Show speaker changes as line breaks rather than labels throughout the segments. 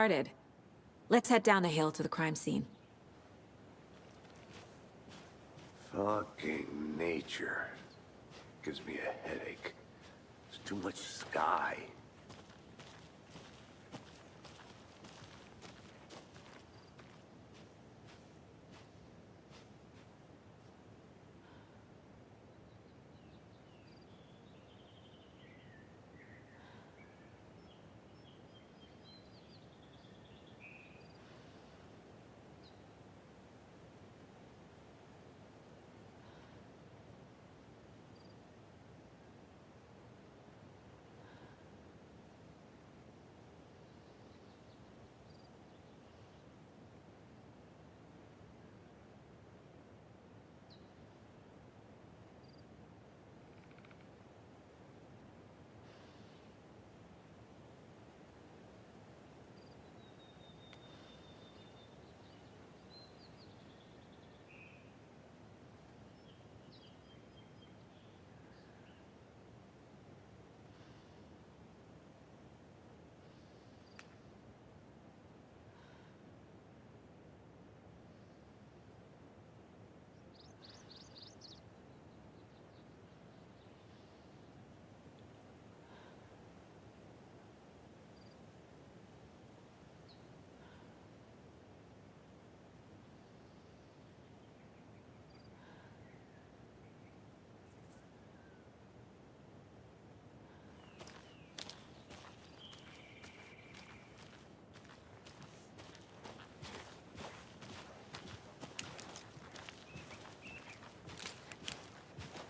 Started. Let's head down the hill to the crime scene.
Fucking nature. Gives me a headache. There's too much sky.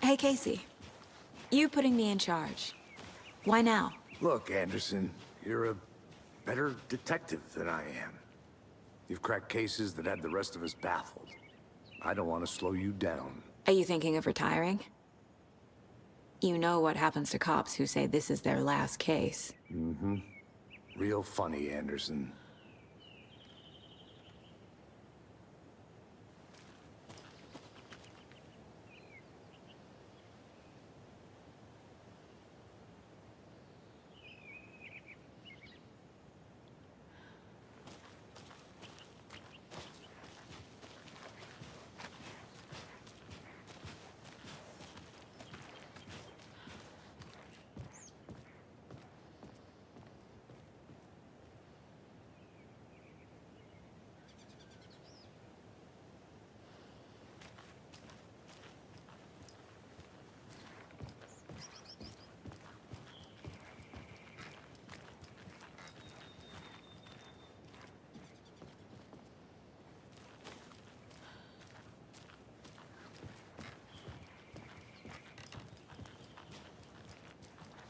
Hey, Casey. You putting me in charge. Why now?
Look, Anderson, you're a better detective than I am. You've cracked cases that had the rest of us baffled. I don't want to slow you down.
Are you thinking of retiring? You know what happens to cops who say this is their last case.
Mm-hmm. Real funny, Anderson.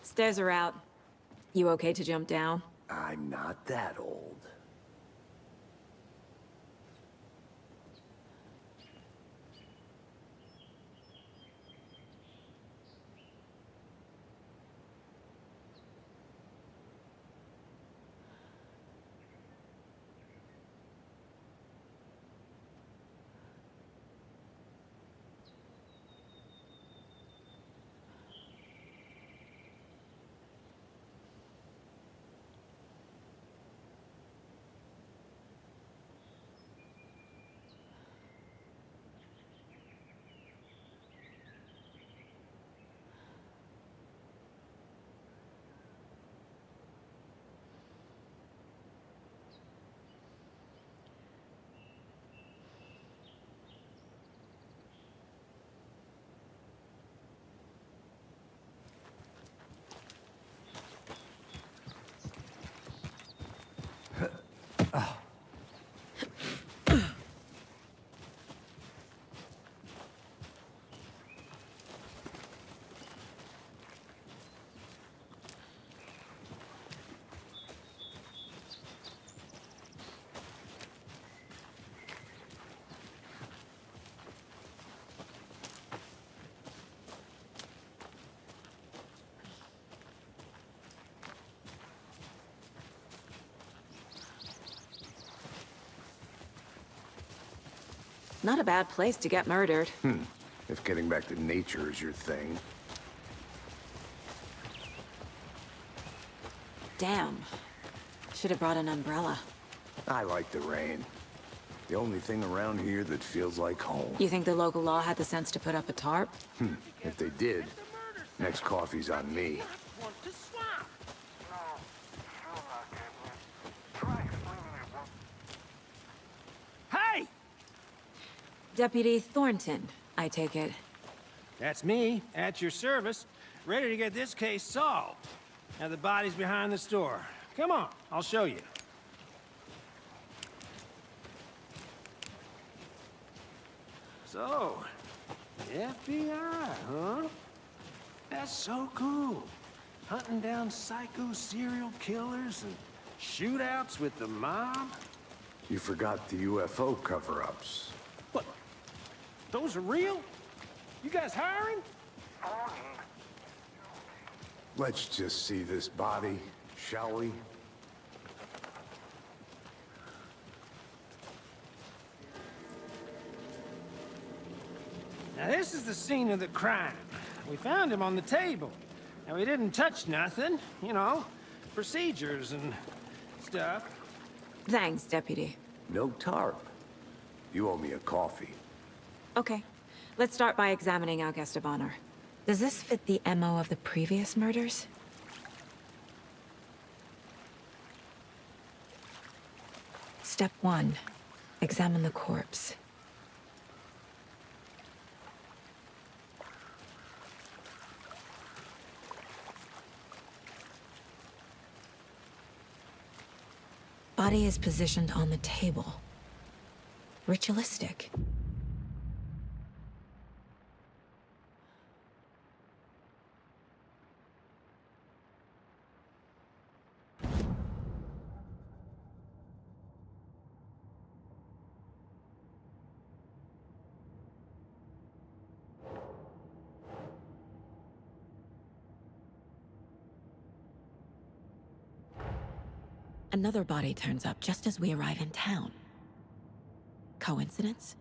Stairs are out. You okay to jump down?
I'm not that old.
Not a bad place to get murdered.
If getting back to nature is your thing.
Damn. Should have brought an umbrella.
I like the rain. The only thing around here that feels like home.
You think the local law had the sense to put up a tarp?
If they did, next coffee's on me.
Hey!
Deputy Thornton, I take it.
That's me, at your service, ready to get this case solved. Now the body's behind the store. Come on, I'll show you. So, FBI, huh? That's so cool. Hunting down psycho serial killers and shootouts with the mob.
You forgot the UFO cover-ups.
What? Those are real? You guys hiring?
Let's just see this body, shall we?
Now this is the scene of the crime. We found him on the table. And we didn't touch nothing, you know, procedures and stuff.
Thanks, Deputy.
No tarp. You owe me a coffee.
Okay. Let's start by examining our guest of honor. Does this fit the MO of the previous murders? Step 1. Examine the corpse. Body is positioned on the table. Ritualistic. Another body turns up just as we arrive in town. Coincidence?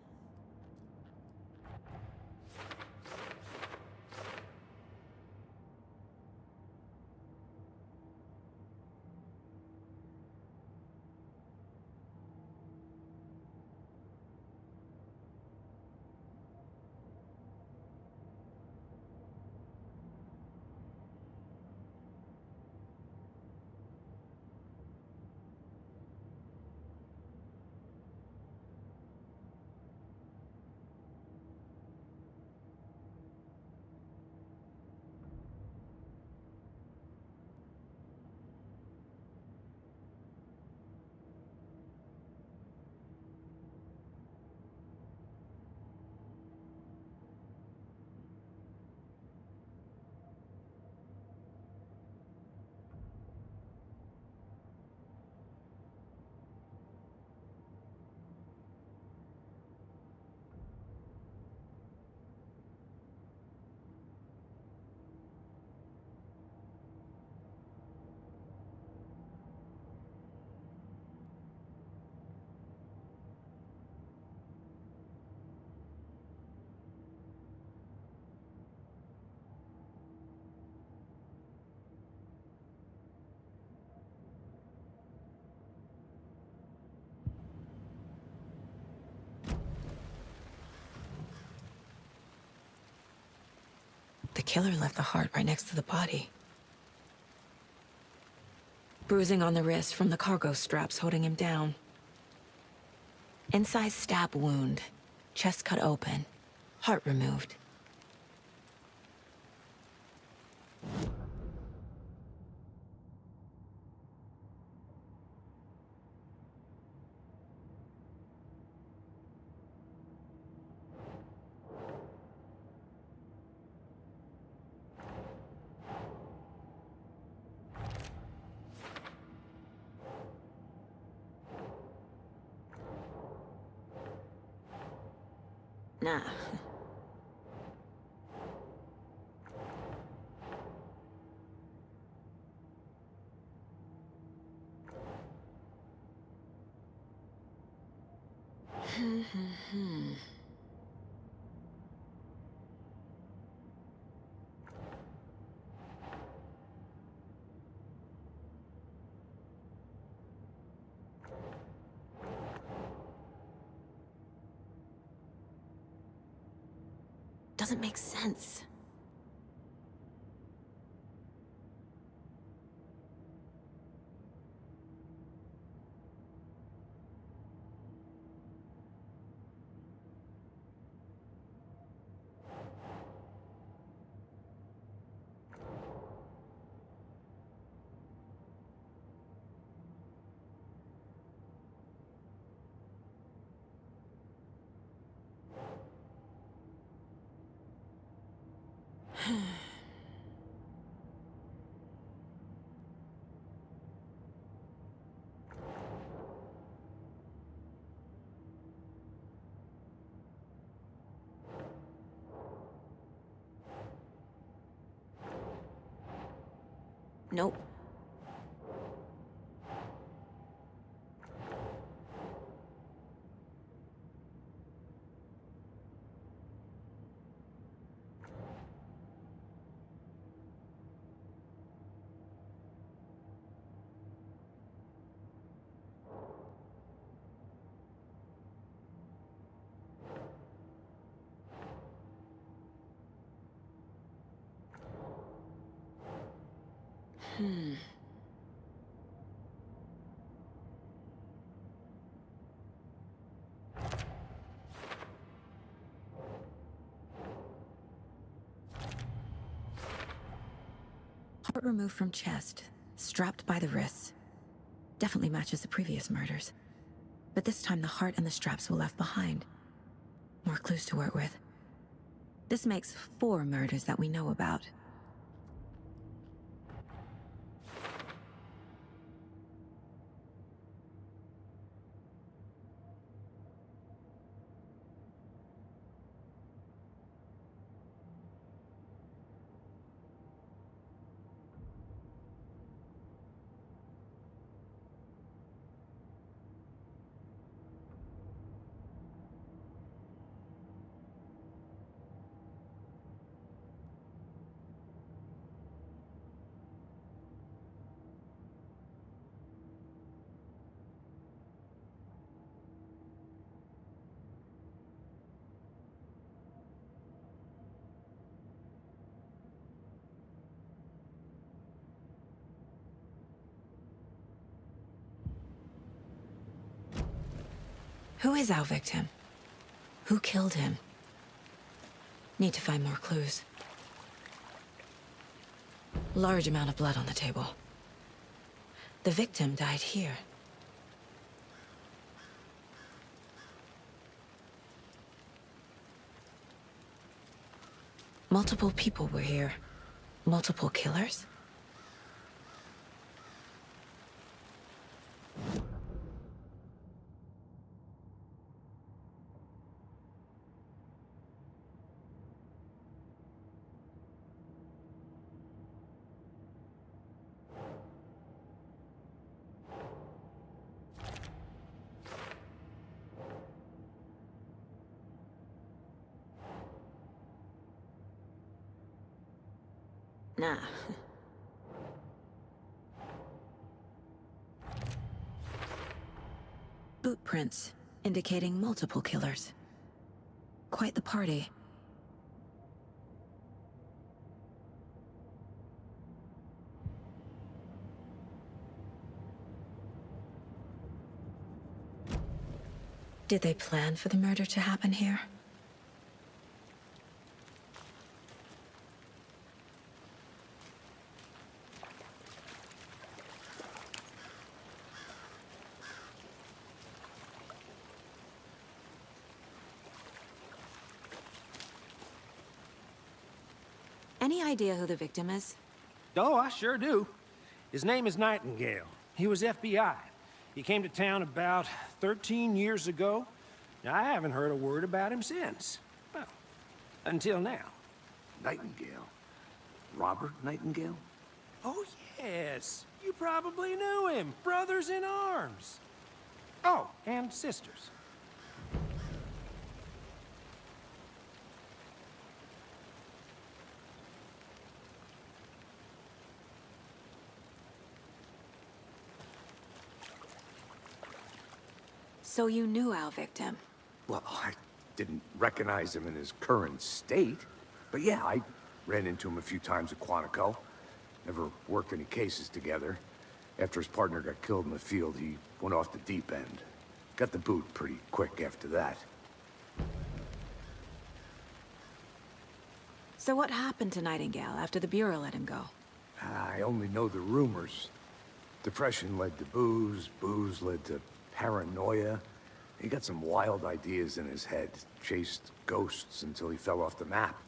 The killer left the heart right next to the body. Bruising on the wrist from the cargo straps holding him down. Incised stab wound. Chest cut open. Heart removed. Nah. doesn't make sense. Nope. Heart removed from chest, strapped by the wrists. Definitely matches the previous murders. But this time the heart and the straps were left behind. More clues to work with. This makes 4 murders that we know about. Who is our victim? Who killed him? Need to find more clues. Large amount of blood on the table. The victim died here. Multiple people were here. Multiple killers? Nah. Boot prints, indicating multiple killers. Quite the party. Did they plan for the murder to happen here? Any idea who the victim is?
Oh, I sure do. His name is Nightingale. He was FBI. He came to town about 13 years ago. Now, I haven't heard a word about him since. Well, until now.
Nightingale? Robert Nightingale?
Oh, yes. You probably knew him. Brothers in arms. Oh, and sisters.
So you knew our victim?
Well, I didn't recognize him in his current state. But yeah, I ran into him a few times at Quantico. Never worked any cases together. After his partner got killed in the field, he went off the deep end. Got the boot pretty quick after that.
So what happened to Nightingale after the Bureau let him go?
I only know the rumors. Depression led to booze, booze led to paranoia. He got some wild ideas in his head, chased ghosts until he fell off the map.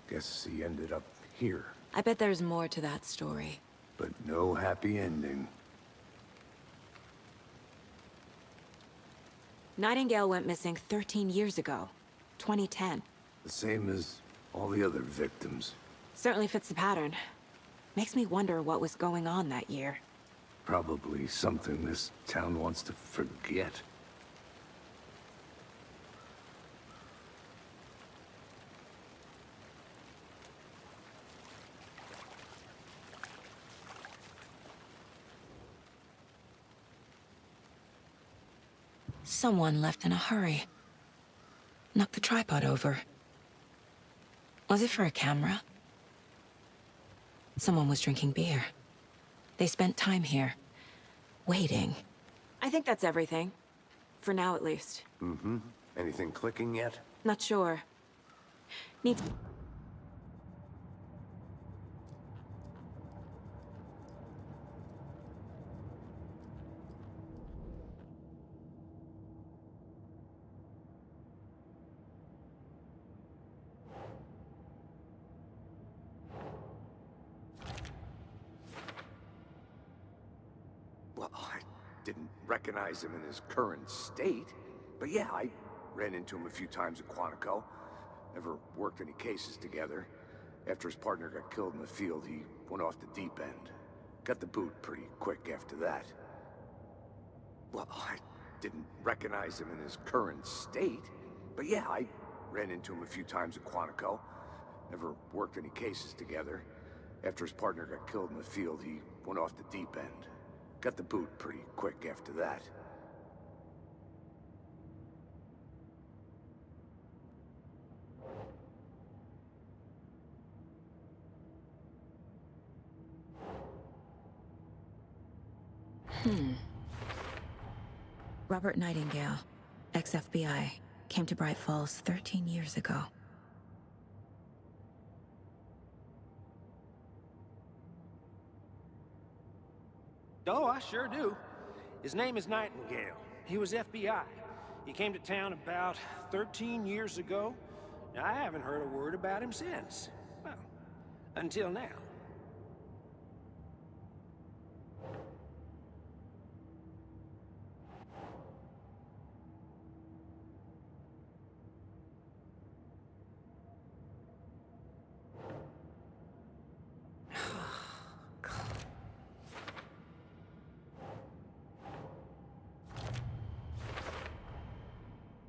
Guess he ended up here.
I bet there's more to that story.
But no happy ending.
Nightingale went missing 13 years ago, 2010.
The same as all the other victims.
Certainly fits the pattern. Makes me wonder what was going on that year.
Probably something this town wants to forget.
Someone left in a hurry. Knocked the tripod over. Was it for a camera? Someone was drinking beer. They spent time here, waiting. I think that's everything. For now, at least.
Mm-hmm. Anything clicking yet?
Not sure. Needs...
Well, I didn't recognize him in his current state. But yeah, I ran into him a few times at Quantico. Never worked any cases together. After his partner got killed in the field, he went off the deep end. Got the boot pretty quick after that. Well, I didn't recognize him in his current state. But yeah, I ran into him a few times at Quantico. Never worked any cases together. After his partner got killed in the field, he went off the deep end. Got the boot pretty quick after that.
Robert Nightingale, ex-FBI, came to Bright Falls 13 years ago.
Oh, I sure do. His name is Nightingale. He was FBI. He came to town about 13 years ago. Now, I haven't heard a word about him since. Well, until now.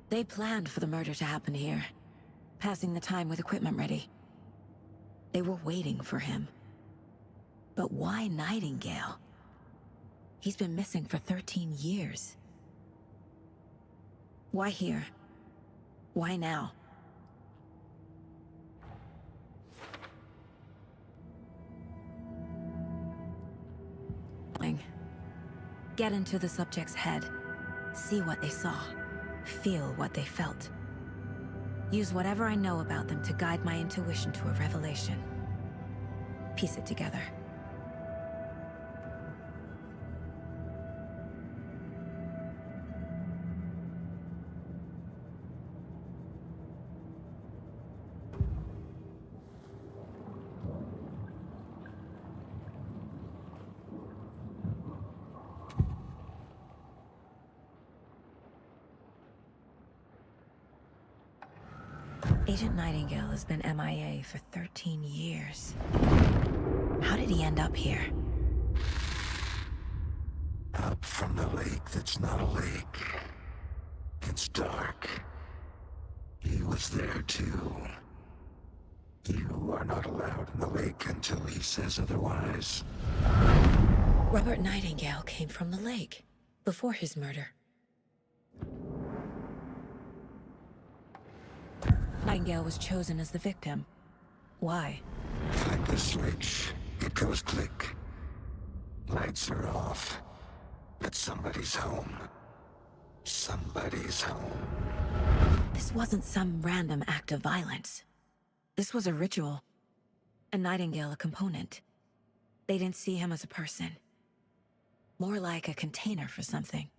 They planned for the murder to happen here, passing the time with equipment ready. They were waiting for him. But why Nightingale? He's been missing for 13 years. Why here? Why now? Get into the subject's head. See what they saw. Feel what they felt. Use whatever I know about them to guide my intuition to a revelation. Piece it together. Agent Nightingale has been MIA for 13 years. How did he end up here?
Up from the lake that's not a lake. It's dark. He was there too. You are not allowed in the lake until he says otherwise.
Robert Nightingale came from the lake, before his murder. Nightingale was chosen as the victim. Why?
Like the switch, it goes click. Lights are off. But somebody's home. Somebody's home.
This wasn't some random act of violence. This was a ritual. And Nightingale a component. They didn't see him as a person. More like a container for something.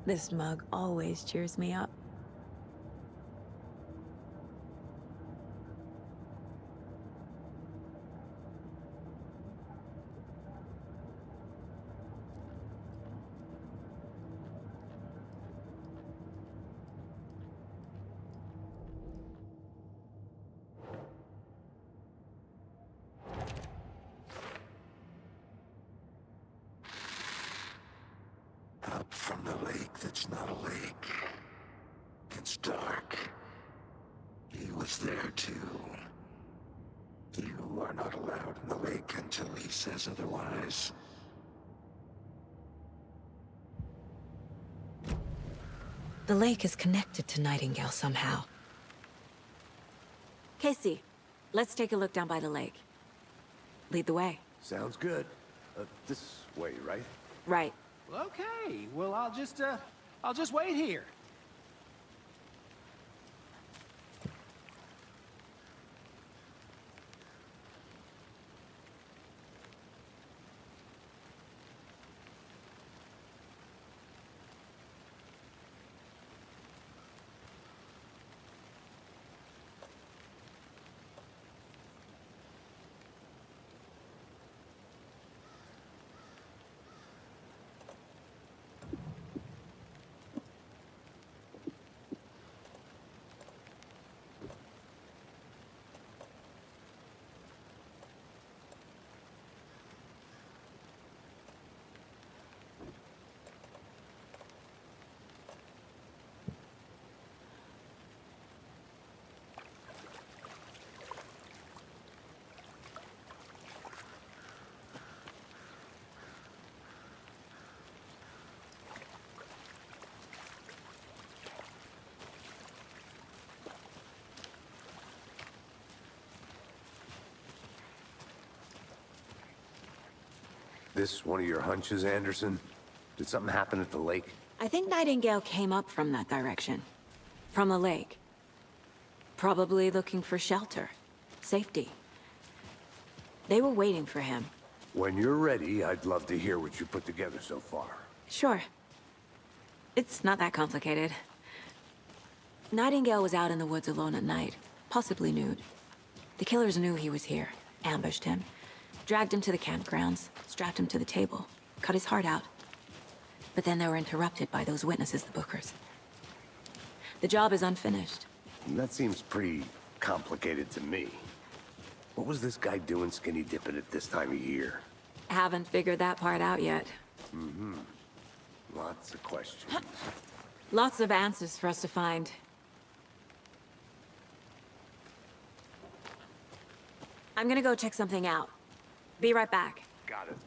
This mug always cheers me up.
Up from the lake that's not a lake. It's dark. He was there too. You are not allowed in the lake until he says otherwise.
The lake is connected to Nightingale somehow. Casey, let's take a look down by the lake. Lead the way.
Sounds good. This way, right?
Right.
Okay, well, I'll just wait here.
This one of your hunches, Anderson? Did something happen at the lake?
I think Nightingale came up from that direction. From the lake. Probably looking for shelter. Safety. They were waiting for him.
When you're ready, I'd love to hear what you put together so far.
Sure. It's not that complicated. Nightingale was out in the woods alone at night, possibly nude. The killers knew he was here, ambushed him, dragged him to the campgrounds, strapped him to the table, cut his heart out. But then they were interrupted by those witnesses, the Bookers. The job is unfinished.
That seems pretty complicated to me. What was this guy doing skinny dipping at this time of year?
Haven't figured that part out yet.
Lots of questions.
Lots of answers for us to find. I'm gonna go check something out. Be right back.
Got it.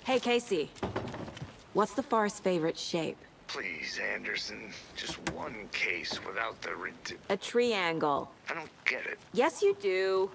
Hey, Casey. What's the far's favorite shape?
Please, Anderson. Just one case without the
A triangle.
I don't get it.
Yes, you do.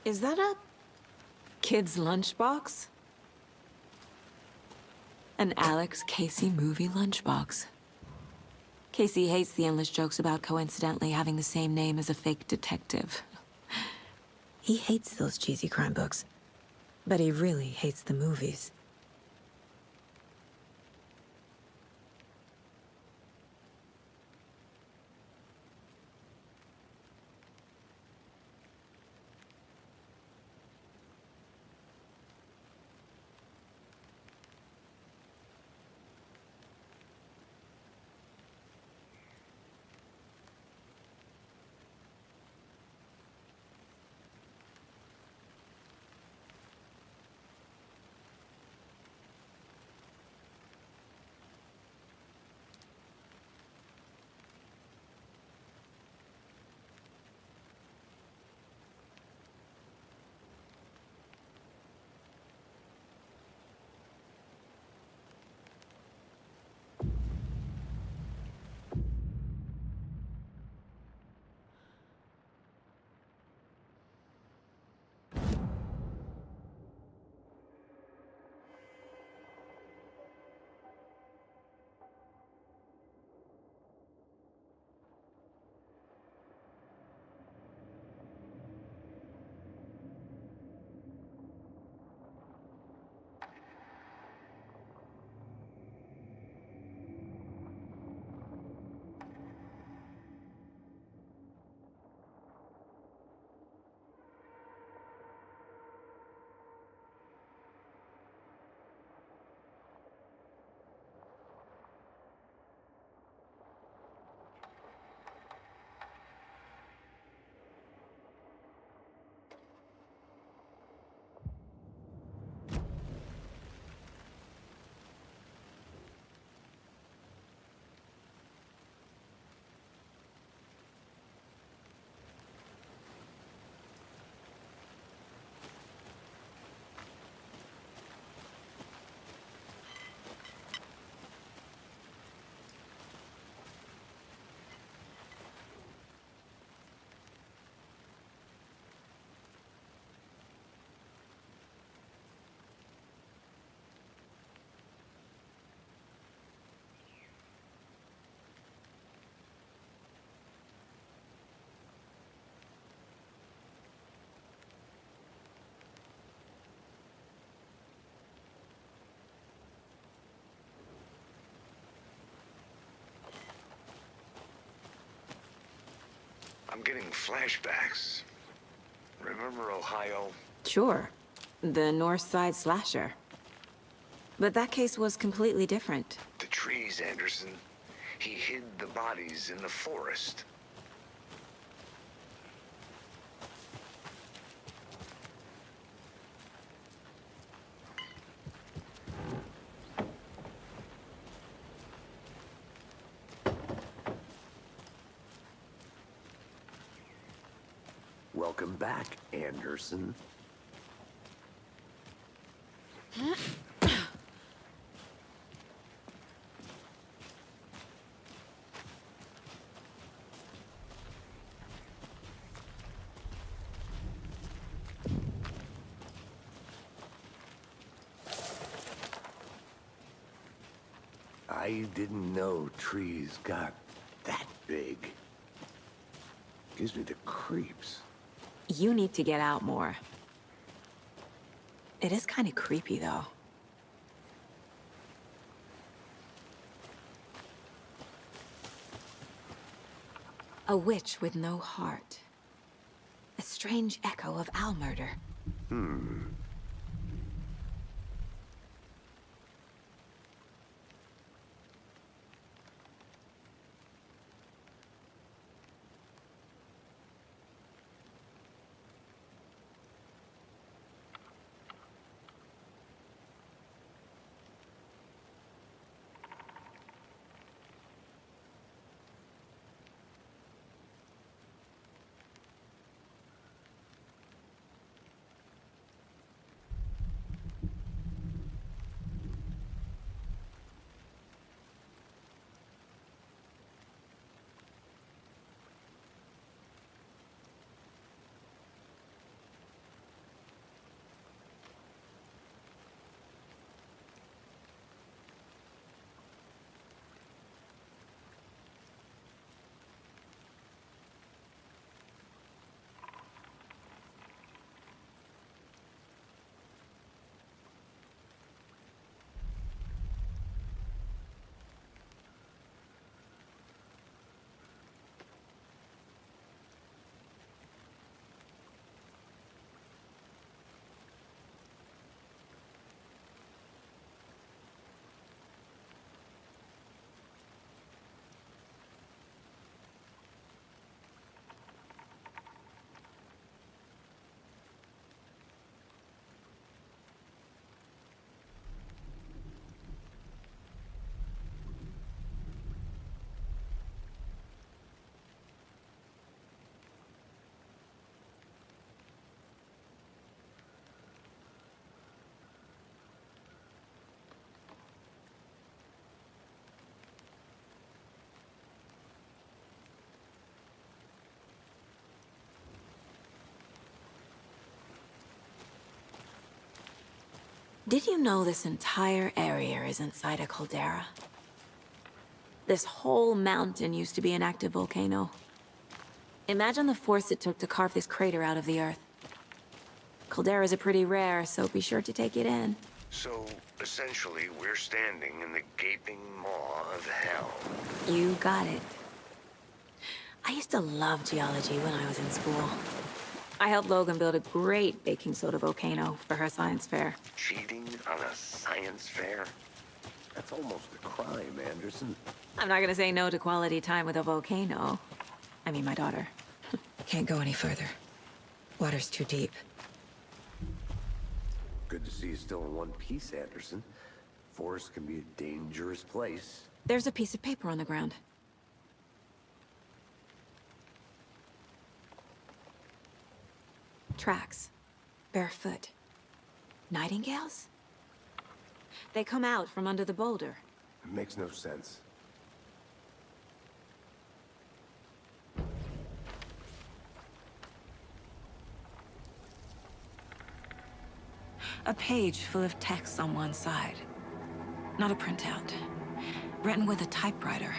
Is that a kid's lunchbox? An Alex Casey movie lunchbox. Casey hates the endless jokes about coincidentally having the same name as a fake detective. He hates those cheesy crime books, but he really hates the movies.
I'm getting flashbacks. Remember Ohio?
Sure. The North Side slasher. But that case was completely different.
The trees, Anderson. He hid the bodies in the forest.
Welcome back, Anderson. I didn't know trees got that big. Gives me the creeps.
You need to get out more. It is kind of creepy, though. A witch with no heart. A strange echo of owl murder. Did you know this entire area is inside a caldera? This whole mountain used to be an active volcano. Imagine the force it took to carve this crater out of the earth. Calderas are pretty rare, so be sure to take it in.
So, essentially, we're standing in the gaping maw of hell.
You got it. I used to love geology when I was in school. I helped Logan build a great baking soda volcano for her science fair.
Cheating on a science fair?
That's almost a crime, Anderson.
I'm not gonna say no to quality time with a volcano. I mean, my daughter.
Can't go any further. Water's too deep.
Good to see you still in one piece, Anderson. Forest can be a dangerous place.
There's a piece of paper on the ground. Tracks. Barefoot. Nightingales? They come out from under the boulder.
It makes no sense.
A page full of text on one side. Not a printout. Written with a typewriter.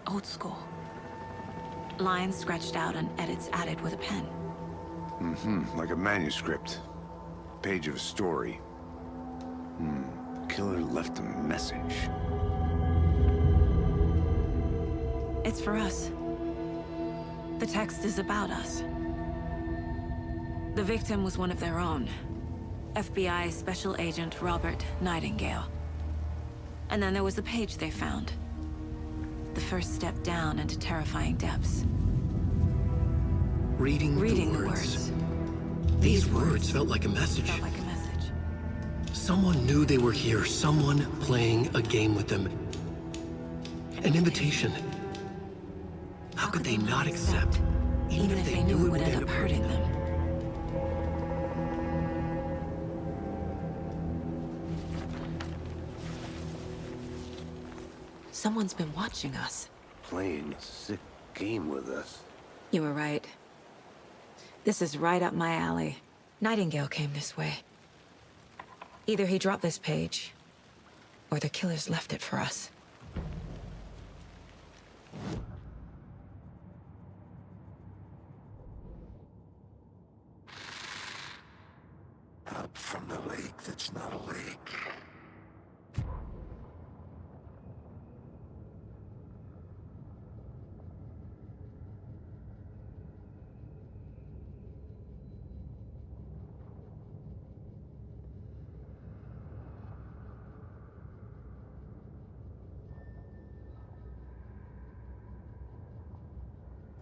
Old school. Lines scratched out and edits added with a pen.
Like a manuscript. Page of a story. Killer left a message.
It's for us. The text is about us. The victim was one of their own. FBI Special Agent Robert Nightingale. And then there was the page they found. The first step down into terrifying depths.
Reading the words. These words felt like a message.
Felt like a message.
Someone knew they were here, someone playing a game with them. An invitation. How could they not accept, even if they knew it would end up hurting them?
Someone's been watching us.
Playing a sick game with us.
You were right. This is right up my alley. Nightingale came this way. Either he dropped this page, or the killers left it for us.
Up from the lake that's not a lake.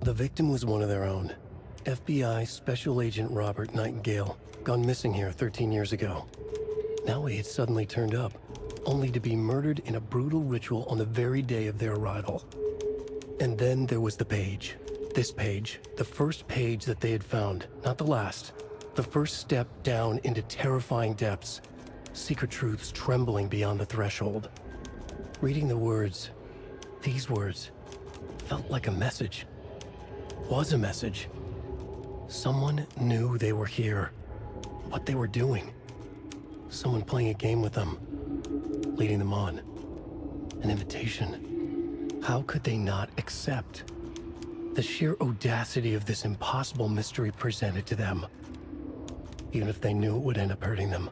The victim was one of their own. FBI Special Agent Robert Nightingale, gone missing here 13 years ago. Now he had suddenly turned up, only to be murdered in a brutal ritual on the very day of their arrival. And then there was the page. This page, the first page that they had found, not the last. The first step down into terrifying depths. Secret truths trembling beyond the threshold. Reading the words, these words, felt like a message. Was a message. Someone knew they were here, what they were doing. Someone playing a game with them, leading them on. An invitation. How could they not accept? The sheer audacity of this impossible mystery presented to them, even if they knew it would end up hurting them.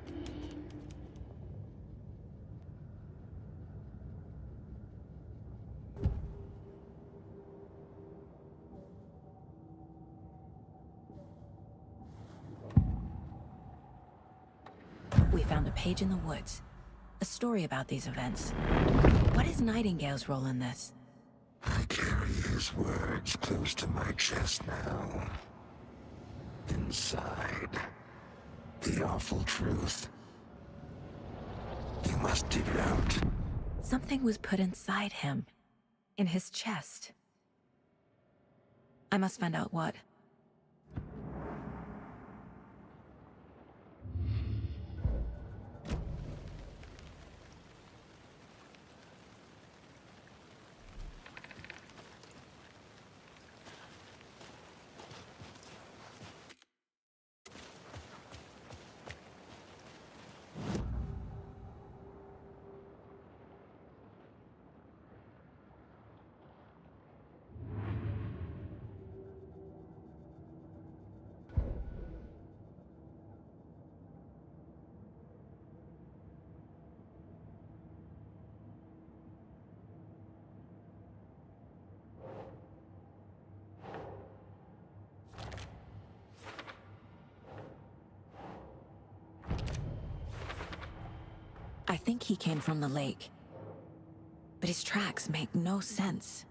We found a page in the woods. A story about these events. What is Nightingale's role in this?
I carry his words close to my chest now. Inside, the awful truth. You must dig it out.
Something was put inside him. In his chest. I must find out what. I think he came from the lake. But his tracks make no sense.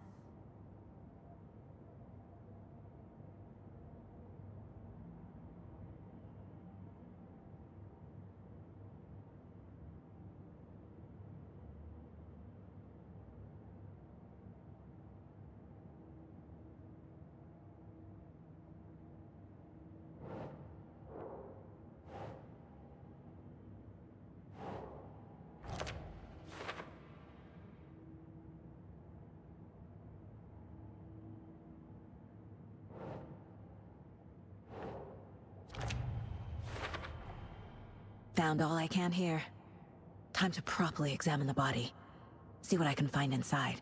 Found all I can here. Time to properly examine the body. See what I can find inside.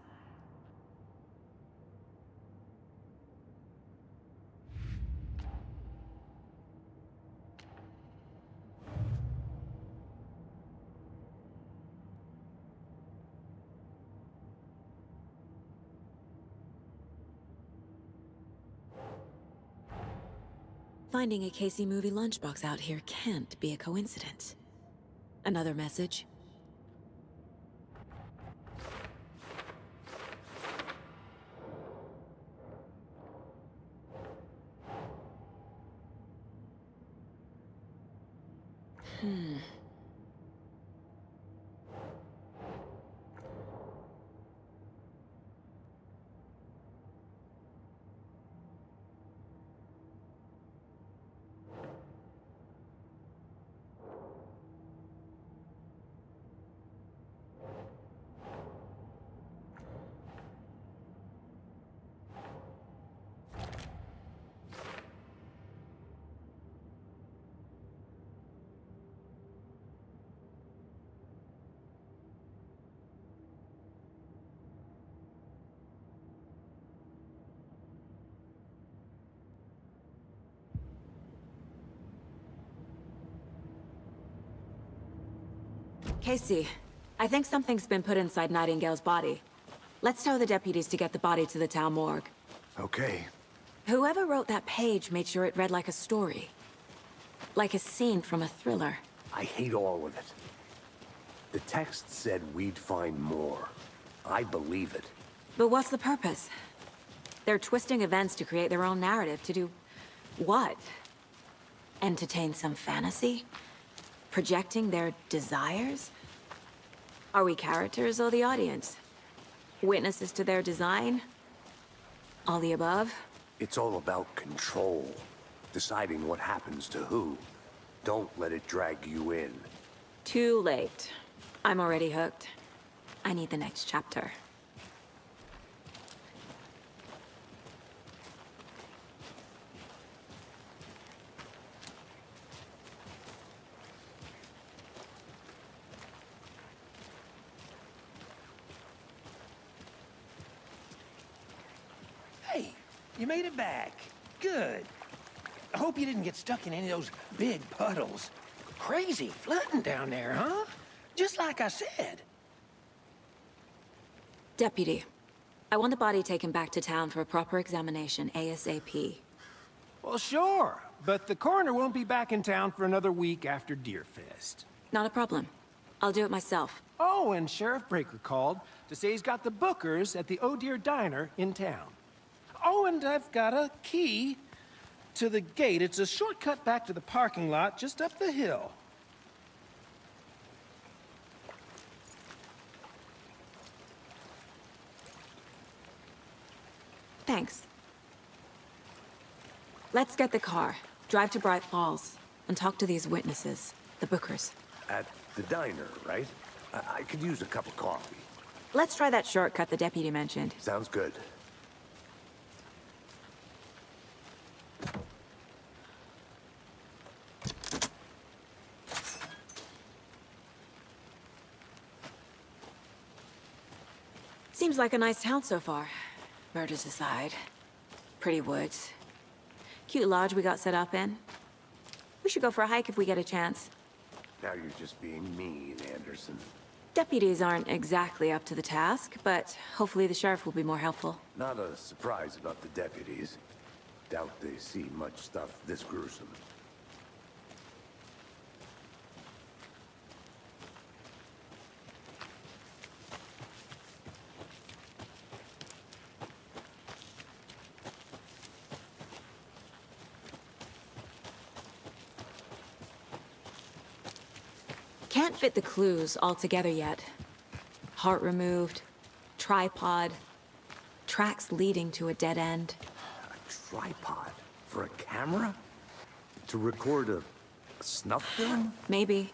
Finding a Casey movie lunchbox out here can't be a coincidence. Another message? Casey, I think something's been put inside Nightingale's body. Let's tell the deputies to get the body to the town morgue.
Okay.
Whoever wrote that page made sure it read like a story. Like a scene from a thriller.
I hate all of it. The text said we'd find more. I believe it.
But what's the purpose? They're twisting events to create their own narrative to do what? Entertain some fantasy? Projecting their desires? Are we characters or the audience? Witnesses to their design? All the above?
It's all about control. Deciding what happens to who. Don't let it drag you in.
Too late. I'm already hooked. I need the next chapter.
Hey, you made it back. Good. I hope you didn't get stuck in any of those big puddles. Crazy flooding down there, huh? Just like I said.
Deputy, I want the body taken back to town for a proper examination ASAP.
Well, sure, but the coroner won't be back in town for another week after Deerfest.
Not a problem. I'll do it myself.
Oh, and Sheriff Breaker called to say he's got the bookers at the Oh Dear Diner in town. Oh, and I've got a key to the gate. It's a shortcut back to the parking lot just up the hill.
Thanks. Let's get the car, drive to Bright Falls, and talk to these witnesses, the bookers.
At the diner, right? I could use a cup of coffee.
Let's try that shortcut the deputy mentioned.
Sounds good.
Seems like a nice town so far. Murders aside. Pretty woods. Cute lodge we got set up in. We should go for a hike if we get a chance.
Now you're just being mean, Anderson.
Deputies aren't exactly up to the task, but hopefully the sheriff will be more helpful.
Not a surprise about the deputies. Doubt they see much stuff this gruesome.
Can't fit the clues all together yet. Heart removed, tripod, tracks leading to a dead end.
A tripod? For a camera? To record a snuff film?
Maybe.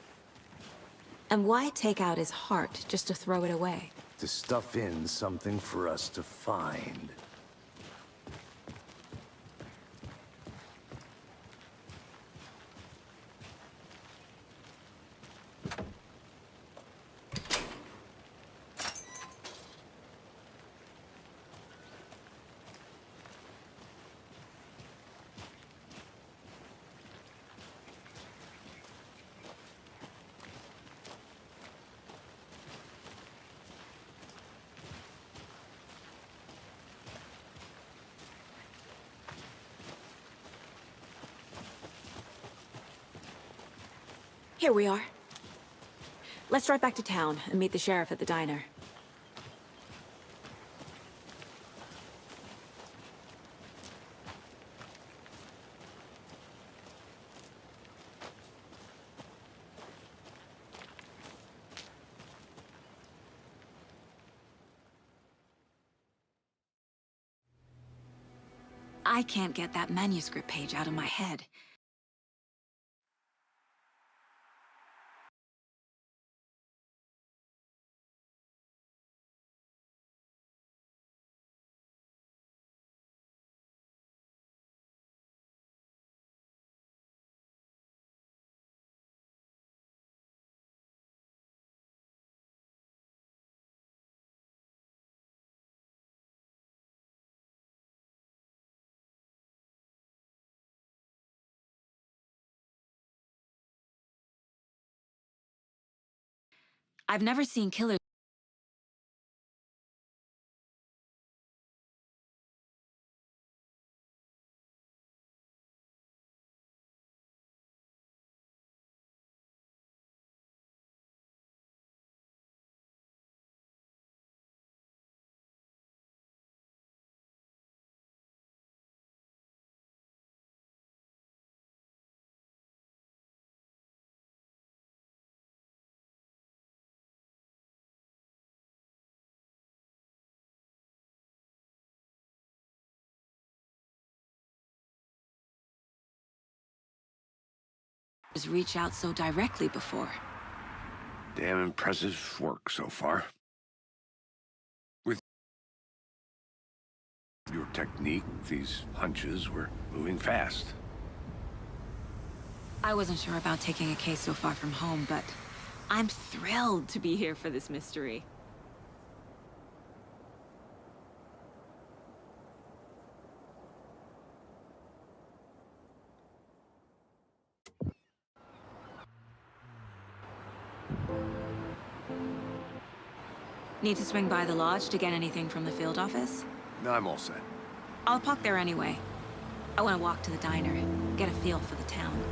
And why take out his heart just to throw it away?
To stuff in something for us to find.
Here we are. Let's drive back to town and meet the sheriff at the diner. I can't get that manuscript page out of my head. I've never seen killers. Reach out so directly before.
Damn impressive work so far. With your technique, these hunches were moving fast.
I wasn't sure about taking a case so far from home, but I'm thrilled to be here for this mystery. Need to swing by the lodge to get anything from the field office?
No, I'm all set.
I'll park there anyway. I want to walk to the diner, get a feel for the town.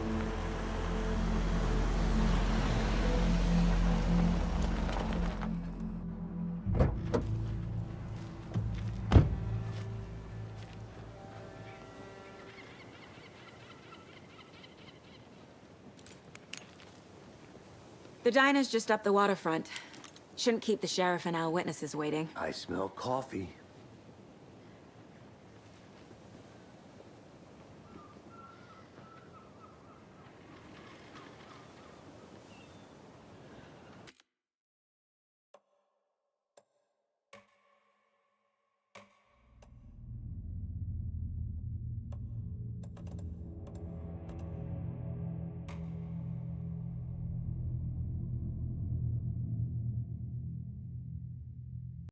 The diner's just up the waterfront. Shouldn't keep the sheriff and our witnesses waiting.
I smell coffee.